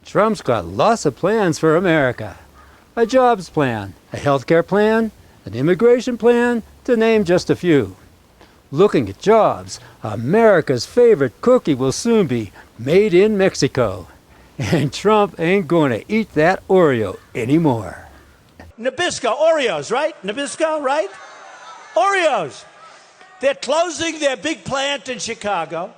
Trump's got lots of plans for America. A jobs plan, a healthcare plan, an immigration plan, to name just a few. Looking at jobs, America's favorite cookie will soon be made in Mexico. And Trump ain't going to eat that Oreo anymore. Nabisco, Oreos, right? Nabisco, right? Oreos. They're closing their big plant in Chicago.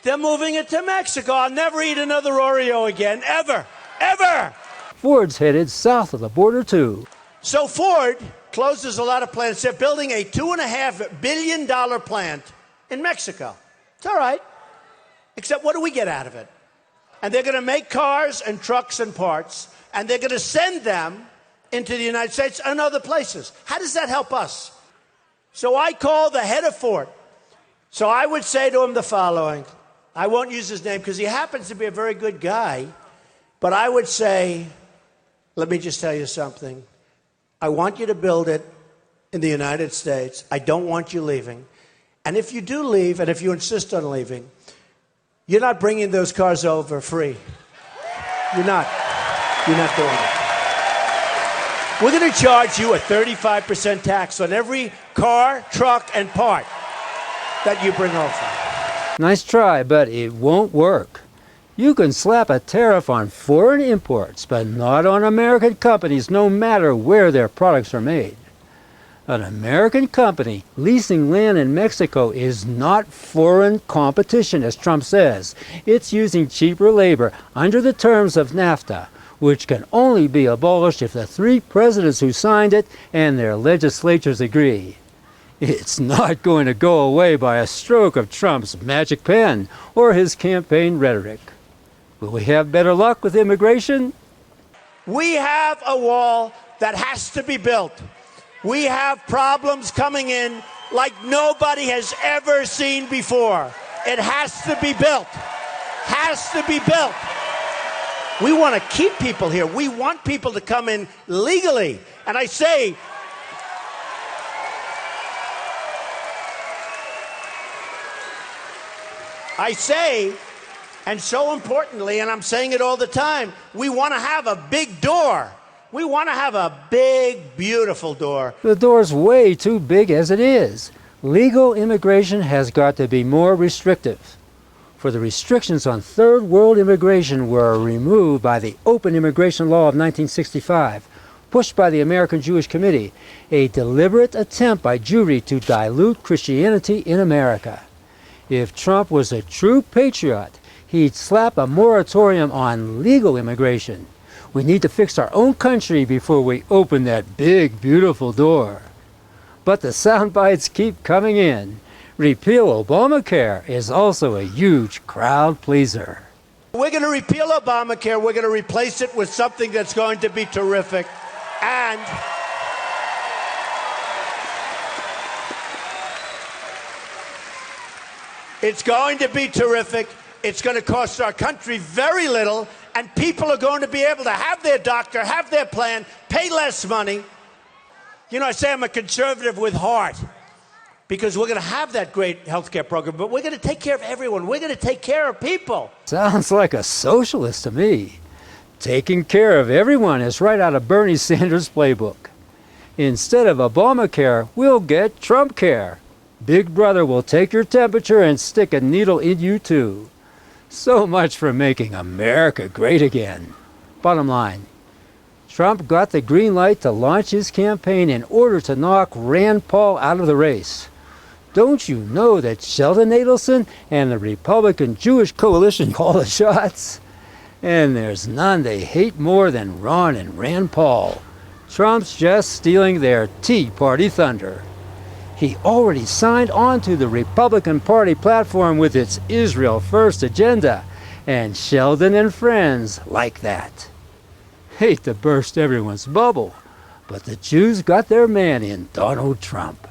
They're moving it to Mexico. I'll never eat another Oreo again, ever, ever. Ford's headed south of the border, too. So Ford closes a lot of plants. They're building a $2.5 billion plant in Mexico. It's all right. Except what do we get out of it? And they're going to make cars and trucks and parts, and they're going to send them into the United States and other places. How does that help us? So I call the head of Ford. So I would say to him the following. I won't use his name because he happens to be a very good guy. But I would say, let me just tell you something. I want you to build it in the United States. I don't want you leaving. And if you do leave, and if you insist on leaving, you're not bringing those cars over free. You're not. You're not doing it. We're going to charge you a 35% tax on every car, truck, and part that you bring over. Nice try, but it won't work. You can slap a tariff on foreign imports, but not on American companies, no matter where their products are made. An American company leasing land in Mexico is not foreign competition, as Trump says. It's using cheaper labor under the terms of NAFTA, which can only be abolished if the 3 presidents who signed it and their legislatures agree. It's not going to go away by a stroke of Trump's magic pen or his campaign rhetoric. Will we have better luck with immigration? We have a wall that has to be built. We have problems coming in like nobody has ever seen before. It has to be built. Has to be built. We want to keep people here. We want people to come in legally. And I say, and so importantly, and I'm saying it all the time, we want to have a big door. We want to have a big, beautiful door. The door's way too big as it is. Legal immigration has got to be more restrictive. For the restrictions on third world immigration were removed by the Open Immigration Law of 1965, pushed by the American Jewish Committee, a deliberate attempt by Jewry to dilute Christianity in America. If Trump was a true patriot, he'd slap a moratorium on legal immigration. We need to fix our own country before we open that big, beautiful door. But the sound bites keep coming in. Repeal Obamacare is also a huge crowd pleaser. We're going to repeal Obamacare. We're going to replace it with something that's going to be terrific. And it's going to be terrific. It's going to cost our country very little. And people are going to be able to have their doctor, have their plan, pay less money. You know, I say I'm a conservative with heart because we're going to have that great health care program, but we're going to take care of everyone. We're going to take care of people. Sounds like a socialist to me. Taking care of everyone is right out of Bernie Sanders' playbook. Instead of Obamacare, we'll get Trump care. Big Brother will take your temperature and stick a needle in you too. So much for making America great again. Bottom line, Trump got the green light to launch his campaign in order to knock Rand Paul out of the race. Don't you know that Sheldon Adelson and the Republican Jewish coalition call the shots? And there's none they hate more than Ron and Rand Paul. Trump's just stealing their Tea Party thunder. He already signed on to the Republican Party platform with its Israel First agenda, and Sheldon and friends like that. Hate to burst everyone's bubble, but the Jews got their man in Donald Trump.